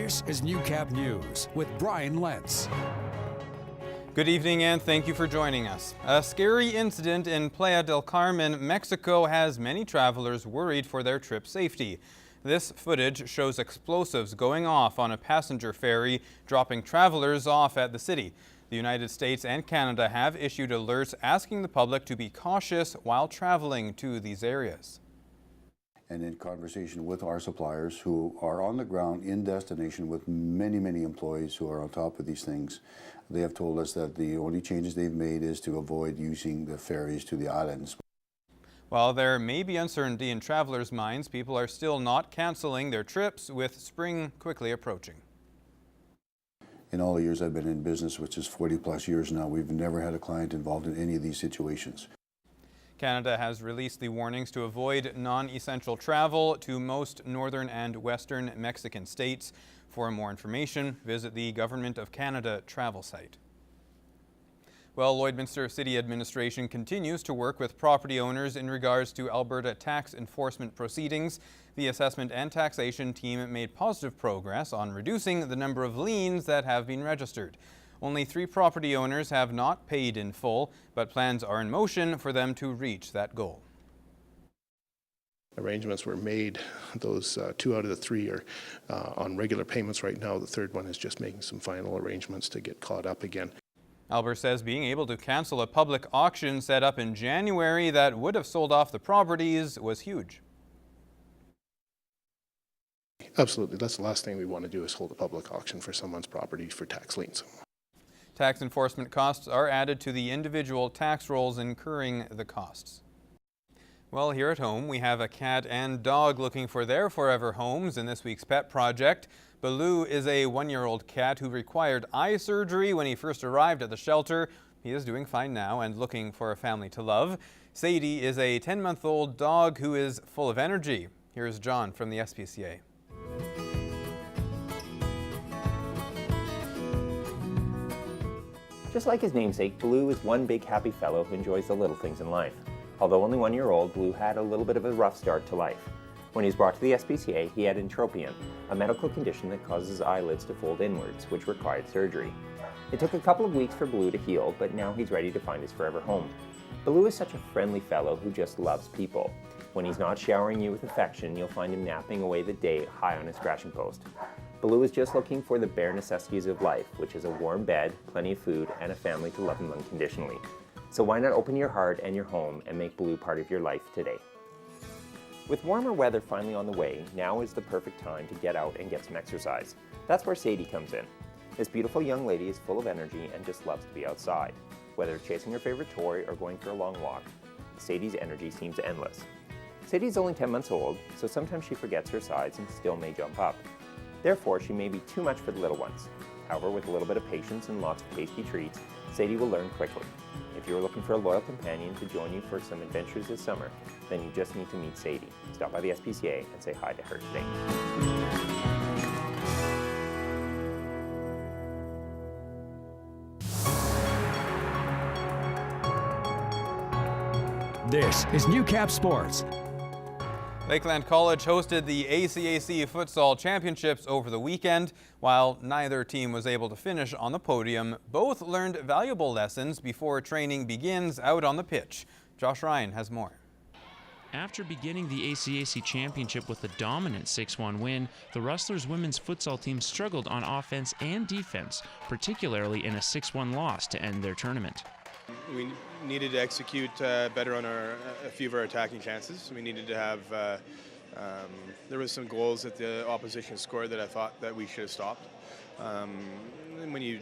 This is Newcap News with Brian Lentz. Good evening and thank you for joining us. A scary incident in Playa del Carmen, Mexico has many travelers worried for their trip safety. This footage shows explosives going off on a passenger ferry, dropping travelers off at the city. The United States and Canada have issued alerts asking the public to be cautious while traveling to these areas. And in conversation with our suppliers who are on the ground in destination with many employees who are on top of these things, they have told us that the only changes they've made is to avoid using the ferries to the islands. While there may be uncertainty in travelers' minds, people are still not canceling their trips with spring quickly approaching. In all the years I've been in business, which is 40+ years now, we've never had a client involved in any of these situations. Canada has released the warnings to avoid non-essential travel to most northern and western Mexican states. For more information, visit the Government of Canada travel site. Well, Lloydminster City Administration continues to work with property owners in regards to Alberta tax enforcement proceedings. The assessment and taxation team made positive progress on reducing the number of liens that have been registered. Only 3 property owners have not paid in full, but plans are in motion for them to reach that goal. Arrangements were made. Those 2 out of the 3 are on regular payments right now. The 3rd one is just making some final arrangements to get caught up again. Albert says being able to cancel a public auction set up in January that would have sold off the properties was huge. Absolutely. That's the last thing we want to do, is hold a public auction for someone's property for tax liens. Tax enforcement costs are added to the individual tax rolls incurring the costs. Well, here at home, we have a cat and dog looking for their forever homes in this week's pet project. Baloo is a 1-year-old cat who required eye surgery when he first arrived at the shelter. He is doing fine now and looking for a family to love. Sadie is a 10-month-old dog who is full of energy. Here's John from the SPCA. Just like his namesake, Blue is one big happy fellow who enjoys the little things in life. Although only 1 year old, Blue had a little bit of a rough start to life. When he was brought to the SPCA, he had entropion, a medical condition that causes his eyelids to fold inwards, which required surgery. It took a couple of weeks for Blue to heal, but now he's ready to find his forever home. Blue is such a friendly fellow who just loves people. When he's not showering you with affection, you'll find him napping away the day high on his scratching post. Blue is just looking for the bare necessities of life, which is a warm bed, plenty of food, and a family to love him unconditionally. So why not open your heart and your home and make Blue part of your life today? With warmer weather finally on the way, now is the perfect time to get out and get some exercise. That's where Sadie comes in. This beautiful young lady is full of energy and just loves to be outside. Whether chasing her favorite toy or going for a long walk, Sadie's energy seems endless. Sadie's only 10 months old, so sometimes she forgets her size and still may jump up. Therefore, she may be too much for the little ones. However, with a little bit of patience and lots of tasty treats, Sadie will learn quickly. If you're looking for a loyal companion to join you for some adventures this summer, then you just need to meet Sadie. Stop by the SPCA and say hi to her today. This is Newcap Sports. Lakeland College hosted the ACAC Futsal Championships over the weekend. While neither team was able to finish on the podium, both learned valuable lessons before training begins out on the pitch. Josh Ryan has more. After beginning the ACAC Championship with a dominant 6-1 win, the Rustlers women's futsal team struggled on offense and defense, particularly in a 6-1 loss to end their tournament. We needed to execute better on a few of our attacking chances. We needed to have, there was some goals that the opposition scored that I thought that we should have stopped. And when you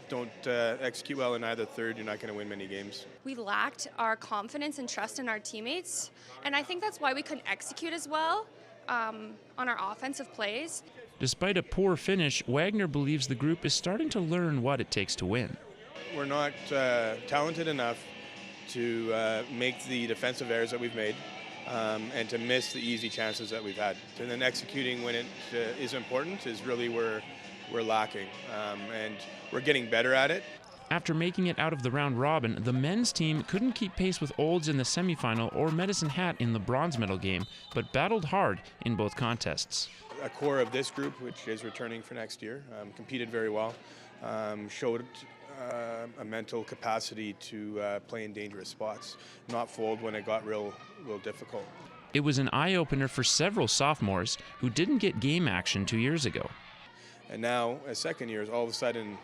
don't execute well in either third, you're not going to win many games. We lacked our confidence and trust in our teammates, and I think that's why we couldn't execute as well on our offensive plays. Despite a poor finish, Wagner believes the group is starting to learn what it takes to win. We're not talented enough to make the defensive errors that we've made and to miss the easy chances that we've had. And then executing when it is important is really where we're lacking, and we're getting better at it. After making it out of the round robin, the men's team couldn't keep pace with Olds in the semifinal or Medicine Hat in the bronze medal game, but battled hard in both contests. a core of this group, which is returning for next year, competed very well, showed a mental capacity to play in dangerous spots, not fold when it got real difficult. It was an eye-opener for several sophomores who didn't get game action 2 years ago. And now, as second years, all of a sudden,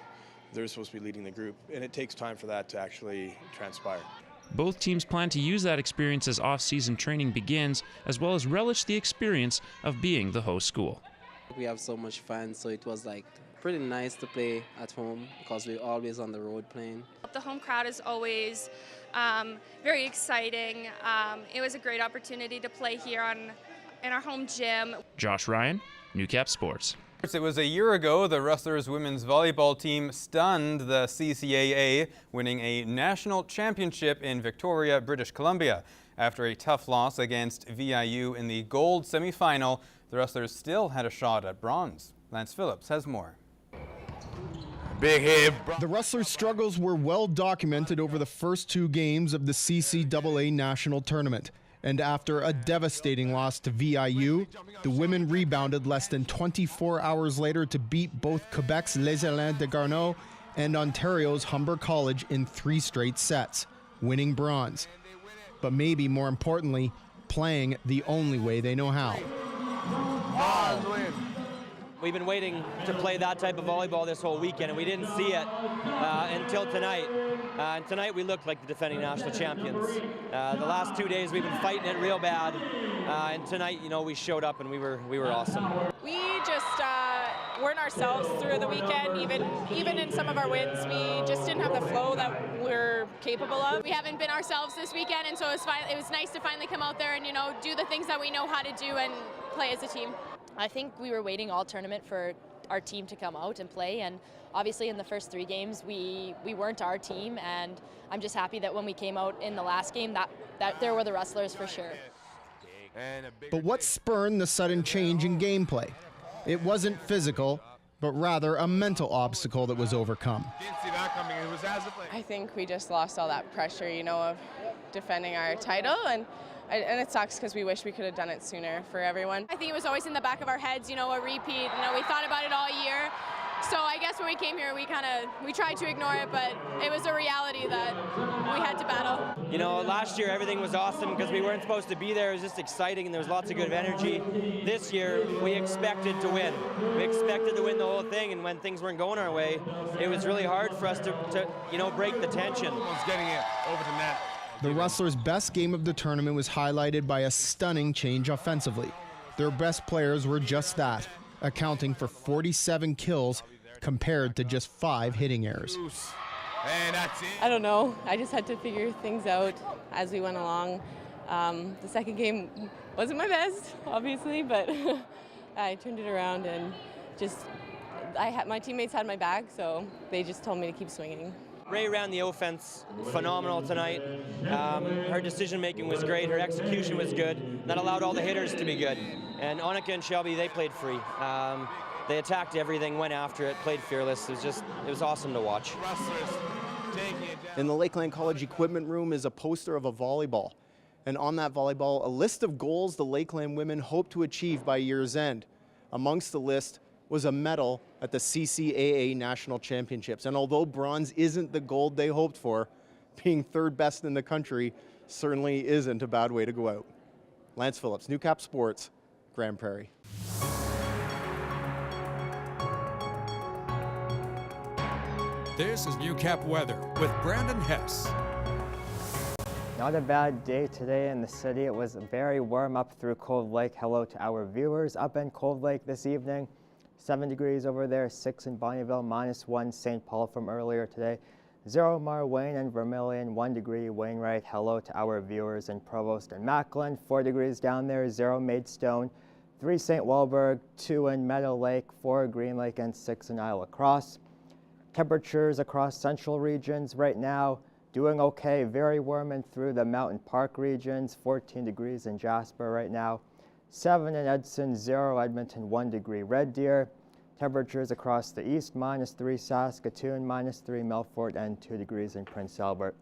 they're supposed to be leading the group, and it takes time for that to actually transpire. Both teams plan to use that experience as off-season training begins, as well as relish the experience of being the host school. We have so much fun, so it was like pretty nice to play at home because we're always on the road playing. The home crowd is always very exciting. It was a great opportunity to play here in our home gym. Josh Ryan, Newcap Sports. It was a year ago the Rustlers women's volleyball team stunned the CCAA, winning a national championship in Victoria, British Columbia. After a tough loss against VIU in the gold semifinal, the Rustlers still had a shot at bronze. Lance Phillips has more. Big hit. The Rustlers' struggles were well documented over the first 2 games of the CCAA national tournament. And after a devastating loss to VIU, the women rebounded less than 24 hours later to beat both Quebec's Les Alains de Garneau and Ontario's Humber College in 3 straight sets, winning bronze. But maybe more importantly, playing the only way they know how. We've been waiting to play that type of volleyball this whole weekend, and we didn't see it until tonight. And tonight we looked like the defending national champions. The last 2 days we've been fighting it real bad, and tonight, you know, we showed up and we were awesome. We just weren't ourselves through the weekend. Even in some of our wins, we just didn't have the flow that we're capable of. We haven't been ourselves this weekend, and so it was nice to finally come out there and, you know, do the things that we know how to do and play as a team. I think we were waiting all tournament for our team to come out and play, and obviously in the first 3 games we weren't our team, and I'm just happy that when we came out in the last game that there were the Rustlers for sure. But what spurned the sudden change in gameplay? It wasn't physical, but rather a mental obstacle that was overcome. I think we just lost all that pressure, you know, of defending our title, and it sucks because we wish we could have done it sooner for everyone. I think it was always in the back of our heads, you know, a repeat. You know, we thought about it all year. So I guess when we came here, we tried to ignore it, but it was a reality that we had to battle. You know, last year everything was awesome because we weren't supposed to be there. It was just exciting and there was lots of good energy. This year we expected to win. We expected to win the whole thing, and when things weren't going our way, it was really hard for us to you know, break the tension. Almost getting it over to net. The Rustlers' best game of the tournament was highlighted by a stunning change offensively. Their best players were just that, accounting for 47 kills compared to just 5 hitting errors. I don't know. I just had to figure things out as we went along. The second game wasn't my best, obviously, but I turned it around and just my teammates had my back, so they just told me to keep swinging. Ray ran the offense phenomenal tonight. Her decision making was great. Her execution was good. That allowed all the hitters to be good. And Annika and Shelby, they played free. They attacked everything, went after it, played fearless. It was awesome to watch. In the Lakeland College equipment room is a poster of a volleyball. And on that volleyball, a list of goals the Lakeland women hope to achieve by year's end. Amongst the list was a medal at the CCAA National Championships. And although bronze isn't the gold they hoped for, being 3rd best in the country certainly isn't a bad way to go out. Lance Phillips, Newcap Sports, Grand Prairie. This is Newcap weather with Brandon Hess. Not a bad day today in the city. It was very warm up through Cold Lake. Hello to our viewers up in Cold Lake this evening. 7 degrees over there, 6 in Bonnyville, -1 St. Paul from earlier today. 0 Wayne and Vermilion, 1 degree Wainwright. Hello to our viewers in Provost and Macklin. 4 degrees down there, 0 Maidstone, 3 St. Walburg, 2 in Meadow Lake, 4 Green Lake, and 6 in Isle Cross. Temperatures across central regions right now doing okay, very warm in through the Mountain Park regions, 14 degrees in Jasper right now. 7 in Edson, 0 Edmonton, 1 degree Red Deer. Temperatures across the east, -3 Saskatoon, -3 Milford, and 2 degrees in Prince Albert.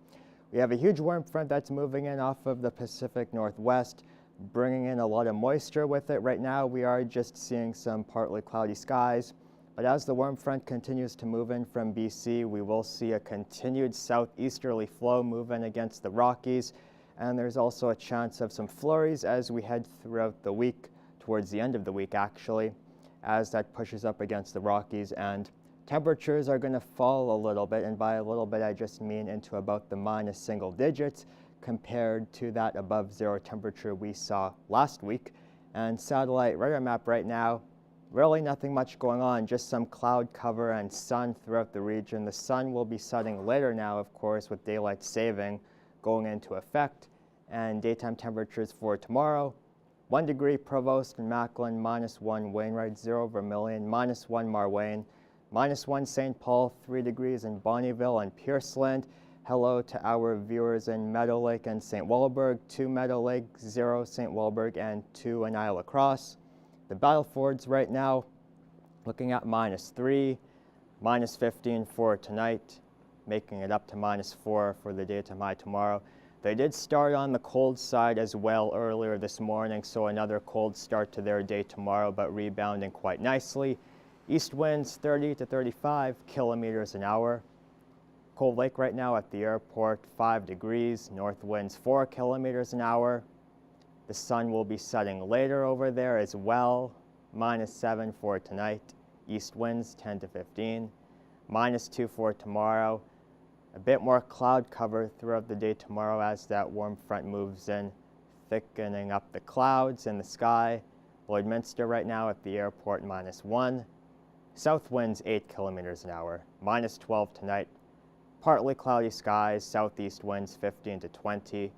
We have a huge warm front that's moving in off of the Pacific Northwest. bringing in a lot of moisture with it. Right now we are just seeing some partly cloudy skies, but as the warm front continues to move in from BC, we will see a continued southeasterly flow move in against the Rockies, and there's also a chance of some flurries as we head throughout the week, towards the end of the week actually, as that pushes up against the Rockies, and temperatures are going to fall a little bit, and by a little bit I just mean into about the minus single digits compared to that above zero temperature we saw last week. And satellite radar map right now, really nothing much going on, just some cloud cover and sun throughout the region. The sun will be setting later now, of course, with daylight saving going into effect, and daytime temperatures for tomorrow: 1 degree Provost and Macklin, -1 Wainwright, 0 Vermilion, -1 Marwayne, -1 St. Paul, 3 degrees in Bonnyville and Pierceland. Hello to our viewers in Meadow Lake and St. Walburg, 2 Meadow Lake, 0 St. Walburg, and 2 in Isle Cross. The Battlefords right now looking at -3, -15 for tonight, making it up to -4 for the daytime high tomorrow. They did start on the cold side as well earlier this morning, so another cold start to their day tomorrow, but rebounding quite nicely. East winds 30 to 35 kilometers an hour. Cold Lake right now at the airport, 5 degrees, north winds 4 kilometers an hour. The sun will be setting later over there as well, -7 for tonight. East winds 10 to 15, -2 for tomorrow. A bit more cloud cover throughout the day tomorrow as that warm front moves in, thickening up the clouds in the sky. Lloydminster right now at the airport, -1. South winds 8 kilometers an hour, -12 tonight. Partly cloudy skies, southeast winds 15 to 20.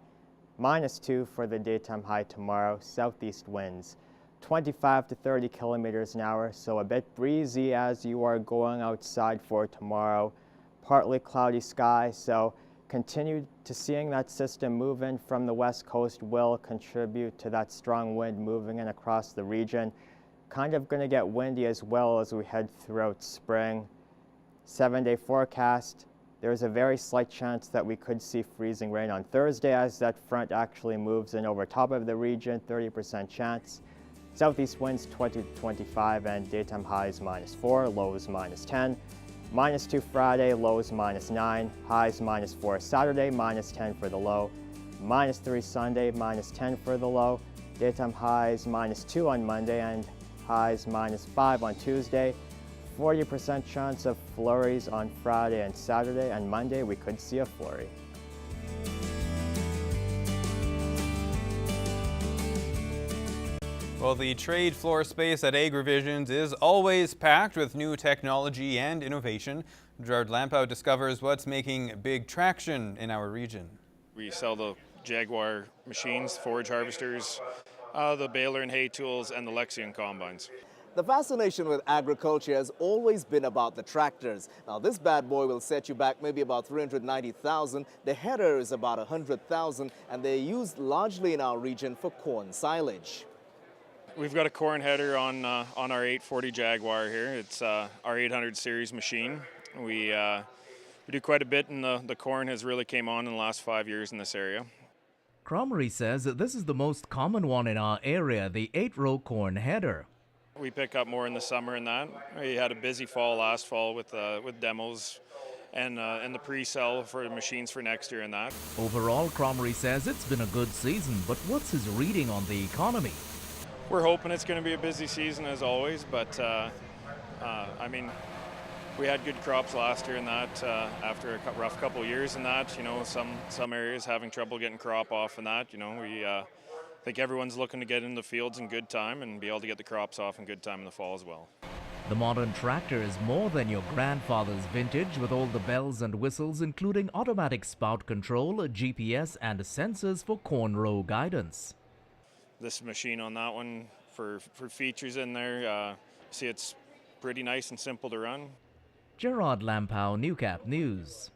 -2 for the daytime high tomorrow, southeast winds 25 to 30 kilometers an hour, so a bit breezy as you are going outside for tomorrow. Partly cloudy sky, so continue to seeing that system move in from the west coast will contribute to that strong wind moving in across the region. Kind of going to get windy as well as we head throughout spring. 7-day forecast, there's a very slight chance that we could see freezing rain on Thursday as that front actually moves in over top of the region, 30% chance. Southeast winds 20 to 25 and daytime highs -4, lows -10. -2 Friday, lows -9, highs -4 Saturday, -10 for the low. -3 Sunday, -10 for the low. Daytime highs -2 on Monday and highs -5 on Tuesday. 40% chance of flurries on Friday and Saturday, and Monday we could see a flurry. Well, the trade floor space at Agrivisions is always packed with new technology and innovation. Gerard Lampow discovers what's making big traction in our region. We sell the Jaguar machines, forage harvesters, the baler and hay tools, and the Lexion combines. The fascination with agriculture has always been about the tractors. Now this bad boy will set you back maybe about $390,000. The header is about $100,000, and they're used largely in our region for corn silage. We've got a corn header on our 840 Jaguar here. It's our 800 series machine. We do quite a bit, and the corn has really came on in the last 5 years in this area. Cromery says that this is the most common one in our area, the 8-row corn header. We pick up more in the summer and that. We had a busy fall last fall with demos and the pre-sell for machines for next year and that. Overall, Cromery says it's been a good season, but what's his reading on the economy? We're hoping it's going to be a busy season as always, but I mean, we had good crops last year and that after a rough couple years and that, you know, some areas having trouble getting crop off and that, you know, we think everyone's looking to get in the fields in good time and be able to get the crops off in good time in the fall as well. The modern tractor is more than your grandfather's vintage, with all the bells and whistles, including automatic spout control, GPS, and sensors for corn row guidance. This machine on that one, for features in there, see it's pretty nice and simple to run. Gerard Lampow, Newcap News.